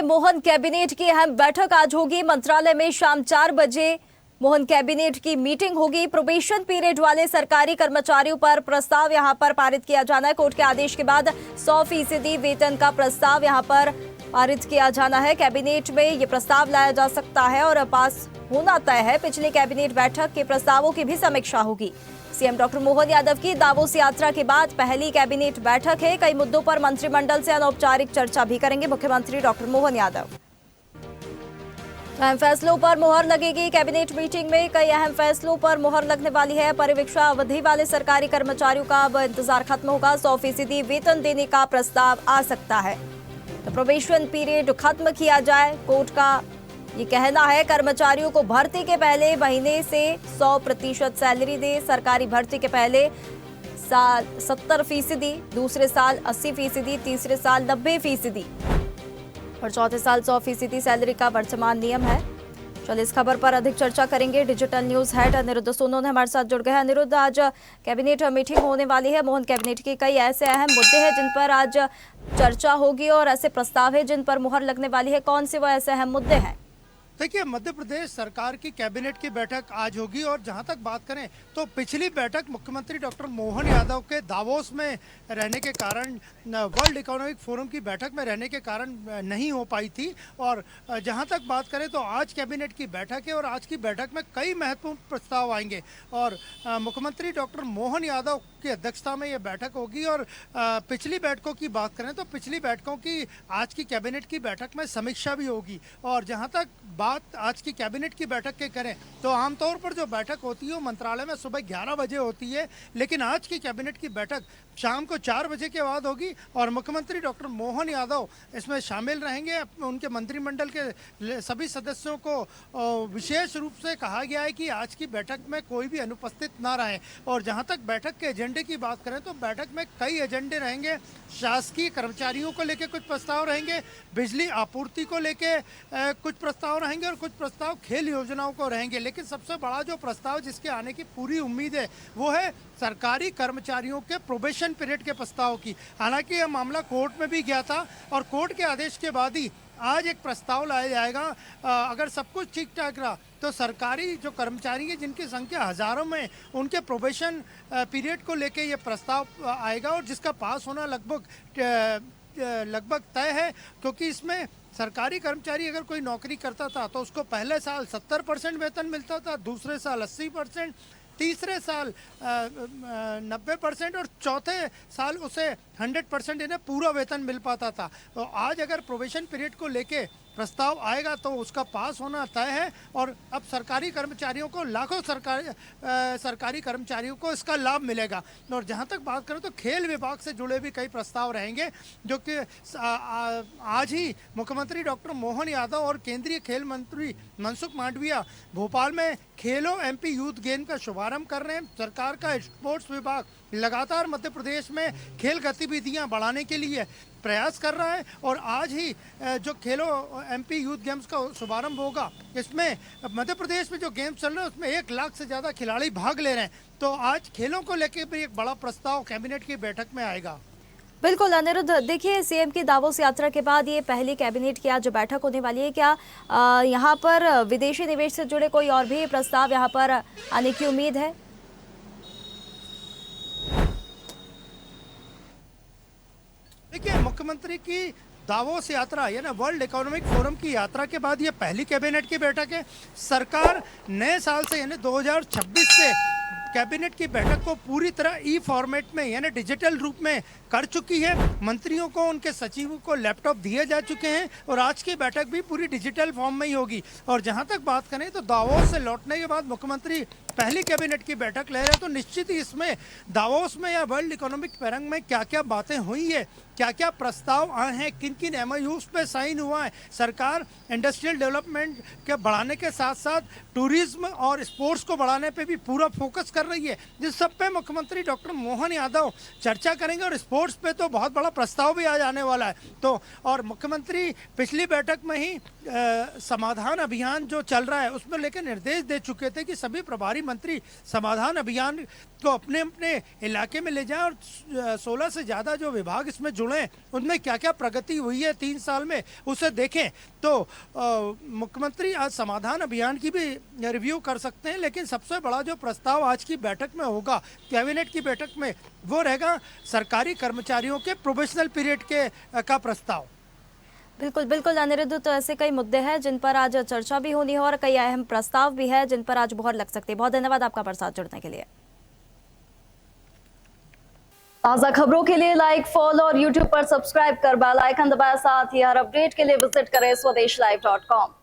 Mohan cabinet की अहम बैठक आज होगी। मंत्रालय में शाम 4 बजे मोहन कैबिनेट की मीटिंग होगी। प्रोबेशन पीरियड वाले सरकारी कर्मचारियों पर प्रस्ताव यहां पर पारित किया जाना है। कोर्ट के आदेश के बाद 100% वेतन का प्रस्ताव यहां पर पारित किया जाना है। कैबिनेट में ये प्रस्ताव लाया जा सकता है और पास होना तय है। पिछली कैबिनेट बैठक के प्रस्तावों की भी समीक्षा होगी। सीएम डॉक्टर मोहन यादव की दावोस यात्रा के बाद पहली कैबिनेट बैठक है। कई मुद्दों पर मंत्रिमंडल से अनौपचारिक चर्चा भी करेंगे मुख्यमंत्री डॉक्टर मोहन यादव। अहम फैसलों पर मुहर लगेगी। कैबिनेट मीटिंग में कई अहम फैसलों पर मुहर लगने वाली है। परिवीक्षा अवधि वाले सरकारी कर्मचारियों का अब इंतजार खत्म होगा। 100% वेतन देने का प्रस्ताव आ सकता है। तो प्रोबेशन पीरियड खत्म किया जाए, कोर्ट का ये कहना है। कर्मचारियों को भर्ती के पहले महीने से 100% सैलरी दे। सरकारी भर्ती के पहले साल 70%, दूसरे साल 80%, तीसरे साल 90% और चौथे साल 100% सैलरी का वर्तमान नियम है। चलिए इस खबर पर अधिक चर्चा करेंगे। Digital news head Aniruddh Sonu ने हमारे साथ जुड़ गए हैं। अनिरुद्ध, आज कैबिनेट मीटिंग होने वाली है। मोहन कैबिनेट के कई ऐसे अहम मुद्दे हैं जिन पर आज चर्चा होगी और ऐसे प्रस्ताव है जिन पर मुहर लगने वाली है। कौन से वो ऐसे अहम मुद्दे हैं? देखिए, मध्य प्रदेश सरकार की कैबिनेट की बैठक आज होगी और जहां तक बात करें तो पिछली बैठक मुख्यमंत्री डॉक्टर मोहन यादव के दावोस में रहने के कारण, वर्ल्ड इकोनॉमिक फोरम की बैठक में रहने के कारण नहीं हो पाई थी। और जहां तक बात करें तो आज कैबिनेट की बैठक है और आज की बैठक में कई महत्वपूर्ण प्रस्ताव आएंगे और मुख्यमंत्री डॉक्टर मोहन यादव की अध्यक्षता में ये बैठक होगी। और पिछली बैठकों की बात करें तो पिछली बैठकों की आज की कैबिनेट की बैठक में समीक्षा भी होगी। और जहां तक बात आज की कैबिनेट की बैठक के करें तो आमतौर पर जो बैठक होती है वो मंत्रालय में सुबह 11 बजे होती है, लेकिन आज की कैबिनेट की बैठक शाम को 4 बजे के बाद होगी और मुख्यमंत्री डॉक्टर मोहन यादव इसमें शामिल रहेंगे। उनके मंत्रिमंडल के सभी सदस्यों को विशेष रूप से कहा गया है कि आज की बैठक में कोई भी अनुपस्थित ना रहे। और जहां तक बैठक के एजेंडे की बात करें तो बैठक में कई एजेंडे रहेंगे। शासकीय कर्मचारियों को लेकर कुछ प्रस्ताव रहेंगे, बिजली आपूर्ति को लेकर कुछ प्रस्ताव रहेंगे और कुछ प्रस्ताव खेल योजनाओं को रहेंगे। लेकिन सबसे बड़ा जो प्रस्ताव जिसके आने की पूरी उम्मीद है वो है सरकारी कर्मचारियों के प्रोबेशन पीरियड के प्रस्ताव की। हालांकि यह मामला कोर्ट में भी गया था और कोर्ट के आदेश के बाद ही आज एक प्रस्ताव लाया जाएगा। अगर सब कुछ ठीक ठाक रहा तो सरकारी जो कर्मचारी हैं जिनकी संख्या हजारों में, उनके प्रोबेशन पीरियड को लेके ये प्रस्ताव आएगा और जिसका पास होना लगभग तय है। क्योंकि इसमें सरकारी कर्मचारी अगर कोई नौकरी करता था तो उसको पहले साल 70% वेतन मिलता था, दूसरे साल 80%, तीसरे साल 90% और चौथे साल उसे 100% इन्हें पूरा वेतन मिल पाता था। तो आज अगर प्रोबेशन पीरियड को लेके प्रस्ताव आएगा तो उसका पास होना तय है और अब सरकारी कर्मचारियों को, लाखों सरकारी कर्मचारियों को इसका लाभ मिलेगा। और जहां तक बात करें तो खेल विभाग से जुड़े भी कई प्रस्ताव रहेंगे जो कि आज ही मुख्यमंत्री डॉक्टर मोहन यादव और केंद्रीय खेल मंत्री मनसुख मांडविया भोपाल में खेलो एमपी यूथ गेम का शुभारंभ कर रहे हैं। सरकार का स्पोर्ट्स विभाग लगातार मध्य प्रदेश में खेल गतिविधियां बढ़ाने के लिए प्रयास कर रहा है और आज ही जो खेलो एमपी यूथ गेम्स का शुभारंभ होगा, इसमें मध्य प्रदेश में जो गेम्स चल रहे हैं उसमें 1 लाख से ज़्यादा खिलाड़ी भाग ले रहे हैं। तो आज खेलों को लेकर भी एक बड़ा प्रस्ताव कैबिनेट की बैठक में आएगा। बिल्कुल अनिरुद्ध, देखिए सीएम की दावोस यात्रा के बाद ये पहली कैबिनेट की आज बैठक होने वाली है। क्या यहाँ पर विदेशी निवेश से जुड़े कोई और भी प्रस्ताव यहाँ पर आने की उम्मीद है? देखिए, मुख्यमंत्री की दावोस यात्रा यानी वर्ल्ड इकोनॉमिक फोरम की यात्रा के बाद ये पहली कैबिनेट की बैठक है। सरकार नए साल से यानी 2026 से कैबिनेट की बैठक को पूरी तरह ई फॉर्मेट में यानी डिजिटल रूप में कर चुकी है। मंत्रियों को, उनके सचिवों को लैपटॉप दिए जा चुके हैं और आज की बैठक भी पूरी डिजिटल फॉर्म में ही होगी। और जहां तक बात करें तो दावोस से लौटने के बाद मुख्यमंत्री पहली कैबिनेट की बैठक ले रहे हैं तो निश्चित ही इसमें दावोस में या वर्ल्ड इकोनॉमिक फोरम में क्या क्या बातें हुई है, क्या क्या प्रस्ताव आए हैं, किन किन एमओयूज पे साइन हुआ है। सरकार इंडस्ट्रियल डेवलपमेंट के बढ़ाने के साथ साथ टूरिज्म और स्पोर्ट्स को बढ़ाने पे भी पूरा फोकस कर रही है, जिस सब पे मुख्यमंत्री डॉक्टर मोहन यादव चर्चा करेंगे। और स्पोर्ट्स पे तो बहुत बड़ा प्रस्ताव भी आ जाने वाला है। तो और मुख्यमंत्री पिछली बैठक में ही समाधान अभियान जो चल रहा है उसमें लेकर निर्देश दे चुके थे कि सभी प्रभारी मंत्री समाधान अभियान को अपने अपने इलाके में ले जाएं और 16 से ज़्यादा जो विभाग इसमें जुड़े हैं उनमें क्या क्या प्रगति हुई है 3 साल में उसे देखें। तो मुख्यमंत्री आज समाधान अभियान की भी रिव्यू कर सकते हैं, लेकिन सबसे बड़ा जो प्रस्ताव आज की बैठक में होगा, कैबिनेट की बैठक में, वो रहेगा सरकारी कर्मचारियों के प्रोबेशनल पीरियड के का प्रस्ताव। बिल्कुल बिल्कुल अनिरुद्ध, तो ऐसे कई मुद्दे हैं जिन पर आज चर्चा भी होनी है और कई अहम प्रस्ताव भी है जिन पर आज मुहर लग सकती है। बहुत धन्यवाद आपका हमारे साथ जुड़ने के लिए। ताज़ा खबरों के लिए लाइक, फॉलो और यूट्यूब पर सब्सक्राइब कर बेल आइकन दबाएं। साथ ही हर अपडेट के लिए विजिट करें स्वदेशलाइव.com।